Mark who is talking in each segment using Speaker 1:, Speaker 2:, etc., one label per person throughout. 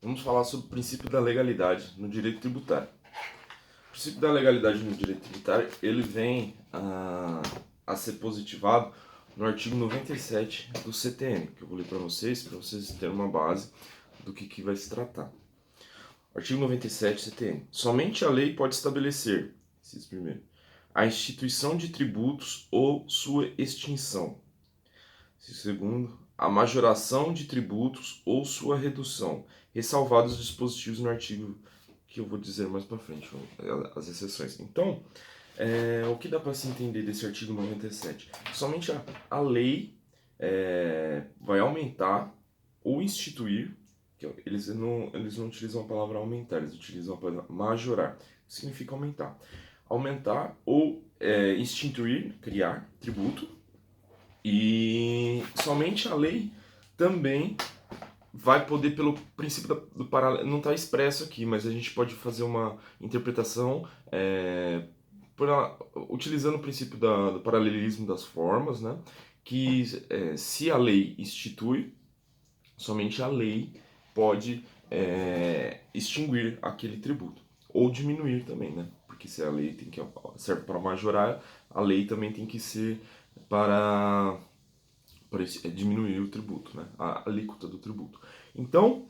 Speaker 1: Vamos falar sobre o princípio da legalidade no direito tributário. O princípio da legalidade no direito tributário, ele vem a ser positivado no artigo 97 do CTN, que eu vou ler para vocês terem uma base do que vai se tratar. Artigo 97 CTN. Somente a lei pode estabelecer, primeiro, a instituição de tributos ou sua extinção. Segundo, a majoração de tributos ou sua redução, ressalvados os dispositivos no artigo que eu vou dizer mais para frente, as exceções. Então, o que dá para se entender desse artigo 97? Somente a lei vai aumentar ou instituir, eles não utilizam a palavra aumentar, eles utilizam a palavra majorar, que significa aumentar. Aumentar ou instituir, criar tributo, e somente a lei também vai poder, pelo princípio do paralelo, não está expresso aqui, mas a gente pode fazer uma interpretação utilizando o princípio do paralelismo das formas, né? Que se a lei institui, somente a lei pode extinguir aquele tributo, ou diminuir também, né? Porque se a lei serve para majorar, a lei também tem que ser para diminuir o tributo, né? A alíquota do tributo. Então,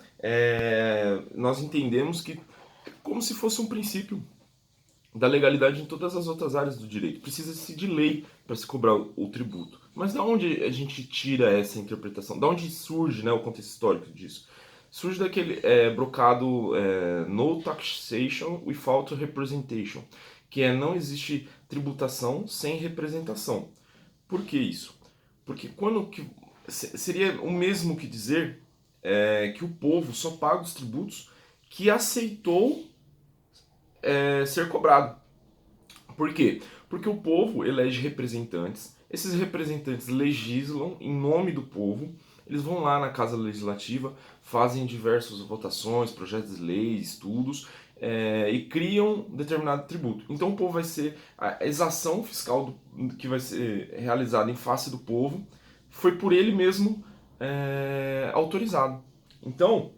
Speaker 1: nós entendemos que como se fosse um princípio da legalidade em todas as outras áreas do direito. Precisa-se de lei para se cobrar o tributo. Mas da onde a gente tira essa interpretação? Da onde surge, né, o contexto histórico disso? Surge daquele brocado no taxation without representation, que não existe tributação sem representação. Por que isso? Porque seria o mesmo que dizer que o povo só paga os tributos que aceitou ser cobrado. Por quê? Porque o povo elege representantes, esses representantes legislam em nome do povo, eles vão lá na Casa Legislativa, fazem diversas votações, projetos de lei, estudos, e criam determinado tributo. Então o povo vai ser, a exação fiscal que vai ser realizada em face do povo, foi por ele mesmo autorizado. Então,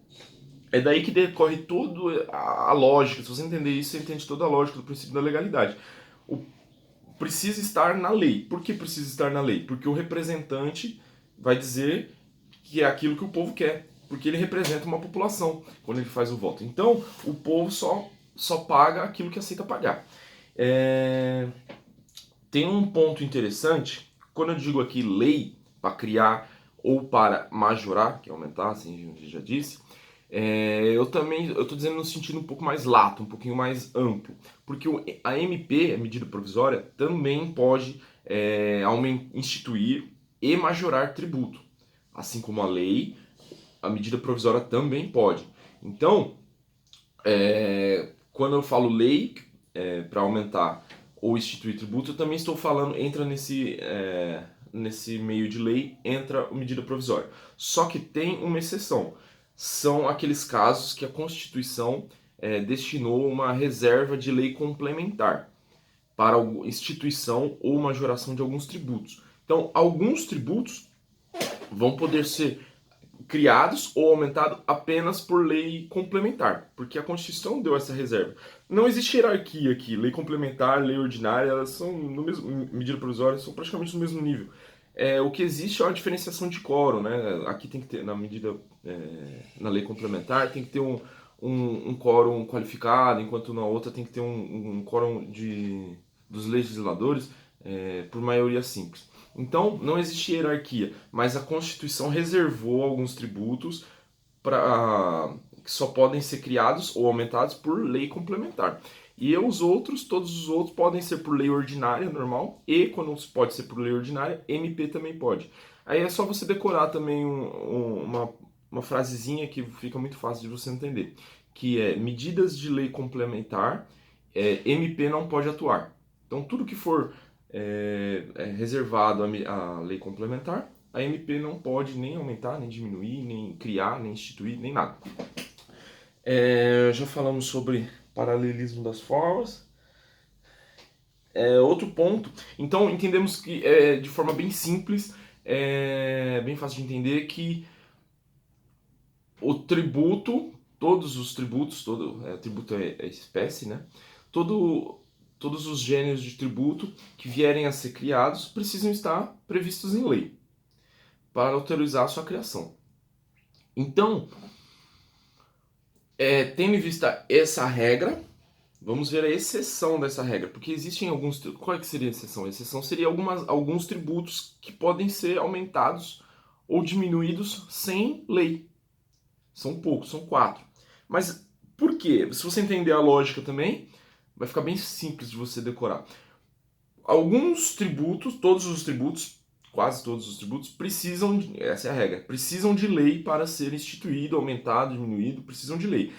Speaker 1: é daí que decorre toda a lógica. Se você entender isso, você entende toda a lógica do princípio da legalidade. O, precisa estar na lei. Por que precisa estar na lei? Porque o representante vai dizer que é aquilo que o povo quer. Porque ele representa uma população quando ele faz o voto. Então, o povo só paga aquilo que aceita pagar. Tem um ponto interessante. Quando eu digo aqui lei, para criar ou para majorar, que é aumentar, assim a gente já disse, eu estou dizendo no sentido um pouco mais lato, um pouquinho mais amplo, porque a MP, a medida provisória, também pode instituir e majorar tributo, assim como a lei, a medida provisória também pode. Então, quando eu falo lei para aumentar ou instituir tributo, eu também estou falando, entra nesse meio de lei, entra a medida provisória. Só que tem uma exceção. São aqueles casos que a Constituição destinou uma reserva de lei complementar para a instituição ou majoração de alguns tributos. Então, alguns tributos vão poder ser criados ou aumentados apenas por lei complementar, porque a Constituição deu essa reserva. Não existe hierarquia aqui, lei complementar, lei ordinária, elas são no mesmo medida provisória, são praticamente no mesmo nível. O que existe é uma diferenciação de quórum, né? Aqui tem que ter na medida na lei complementar tem que ter um quórum qualificado, enquanto na outra tem que ter um quórum dos legisladores por maioria simples. Então, não existe hierarquia, mas a Constituição reservou alguns tributos que só podem ser criados ou aumentados por lei complementar. E todos os outros podem ser por lei ordinária, normal, e quando pode ser por lei ordinária, MP também pode. Aí é só você decorar também uma frasezinha que fica muito fácil de você entender, que é medidas de lei complementar, MP não pode atuar. Então, tudo que for reservado à lei complementar, a MP não pode nem aumentar, nem diminuir, nem criar, nem instituir, nem nada. Já falamos sobre paralelismo das formas. Outro ponto, então entendemos que de forma bem simples, bem fácil de entender, que o tributo todos os tributos, tributo é espécie, né? Todos os gêneros de tributo que vierem a ser criados precisam estar previstos em lei para autorizar a sua criação. Então, tendo em vista essa regra, vamos ver a exceção dessa regra, porque existem alguns... Qual é que seria a exceção? A exceção seria alguns tributos que podem ser aumentados ou diminuídos sem lei. São poucos, são 4. Mas por quê? Se você entender a lógica também, vai ficar bem simples de você decorar. Alguns tributos, todos os tributos, quase todos os tributos, precisam, essa é a regra, precisam de lei para ser instituído, aumentado, diminuído, precisam de lei.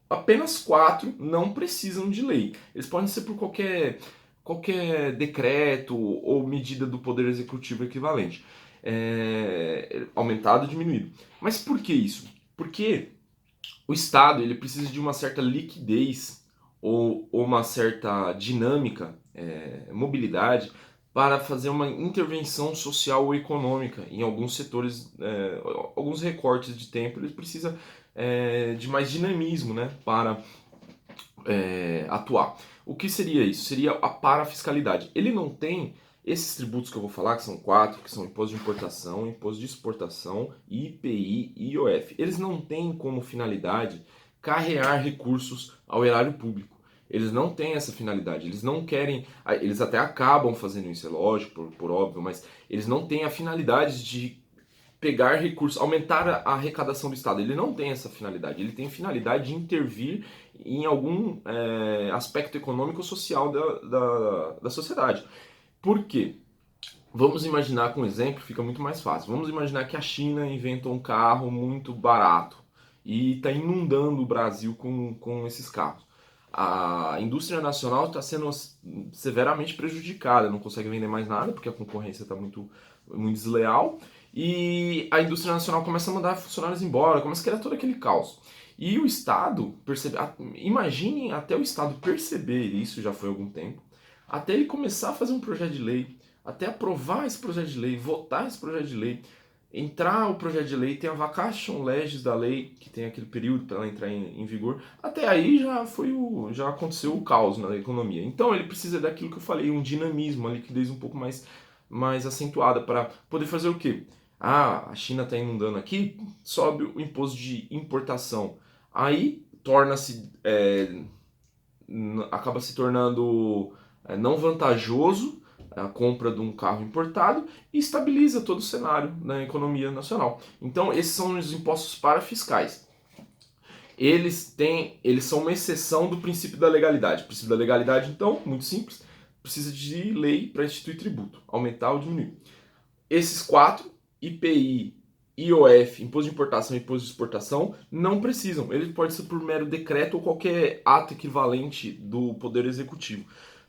Speaker 1: Apenas 4 não precisam de lei. Eles podem ser por qualquer decreto ou medida do Poder Executivo equivalente. Aumentado, diminuído. Mas por que isso? Porque o Estado ele precisa de uma certa liquidez ou uma certa dinâmica, mobilidade, para fazer uma intervenção social ou econômica em alguns setores, alguns recortes de tempo. Ele precisa de mais dinamismo, né, para atuar. O que seria isso? Seria a parafiscalidade. Ele não tem esses tributos que eu vou falar, que são 4, que são imposto de importação, imposto de exportação, IPI e IOF. Eles não têm como finalidade carrear recursos ao erário público. Eles não têm essa finalidade, eles não querem, eles até acabam fazendo isso, é lógico, por óbvio, mas eles não têm a finalidade de pegar recursos, aumentar a arrecadação do Estado. Ele não tem essa finalidade, ele tem a finalidade de intervir em algum aspecto econômico ou social da sociedade. Por quê? Vamos imaginar com um exemplo, fica muito mais fácil. Vamos imaginar que a China inventou um carro muito barato e está inundando o Brasil com esses carros. A indústria nacional está sendo severamente prejudicada, não consegue vender mais nada porque a concorrência está muito desleal e a indústria nacional começa a mandar funcionários embora, começa a criar todo aquele caos. E o Estado percebe, imaginem até o Estado perceber isso, já foi há algum tempo, até ele começar a fazer um projeto de lei, até aprovar esse projeto de lei, votar esse projeto de lei, entrar o projeto de lei, tem a vacatio legis da lei, que tem aquele período para ela entrar em vigor, até aí já aconteceu o caos na economia. Então ele precisa daquilo que eu falei, um dinamismo, uma liquidez um pouco mais acentuada para poder fazer o quê? A China está inundando aqui, sobe o imposto de importação. Aí torna-se, acaba se tornando não vantajoso a compra de um carro importado e estabiliza todo o cenário na economia nacional. Então, esses são os impostos parafiscais. Eles são uma exceção do princípio da legalidade. O princípio da legalidade, então, muito simples, precisa de lei para instituir tributo, aumentar ou diminuir. Esses 4, IPI, IOF, imposto de importação e imposto de exportação, não precisam. Ele pode ser por mero decreto ou qualquer ato equivalente do Poder Executivo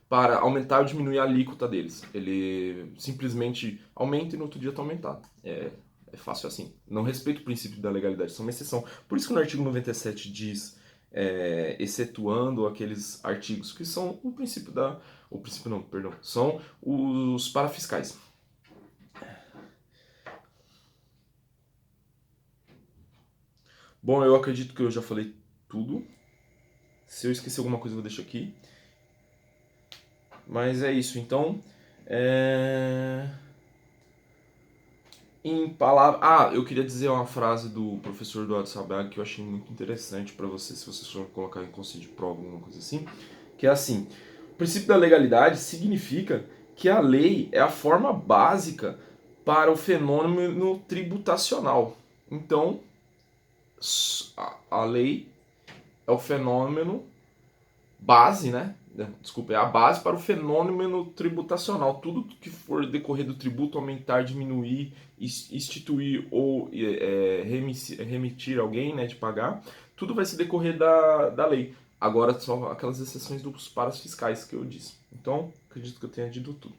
Speaker 1: para aumentar ou diminuir a alíquota deles. Ele simplesmente aumenta e no outro dia está aumentado. É fácil assim. Não respeita o princípio da legalidade, são uma exceção. Por isso que no artigo 97 diz, excetuando aqueles artigos que são o princípio da... O princípio não, perdão. São os parafiscais. Bom, eu acredito que eu já falei tudo. Se eu esqueci alguma coisa, eu vou deixar aqui. Mas é isso, então. Em palavras. Eu queria dizer uma frase do professor Eduardo Sabago que eu achei muito interessante para você, se vocês forem colocar em conselho de prova, alguma coisa assim. Que é assim: o princípio da legalidade significa que a lei é a forma básica para o fenômeno tributacional. Então, a lei é o fenômeno base, né? Desculpa, é a base para o fenômeno tributacional. Tudo que for decorrer do tributo, aumentar, diminuir, instituir ou remitir alguém, né, de pagar, tudo vai se decorrer da lei. Agora só aquelas exceções dos paras fiscais que eu disse. Então, acredito que eu tenha dito tudo.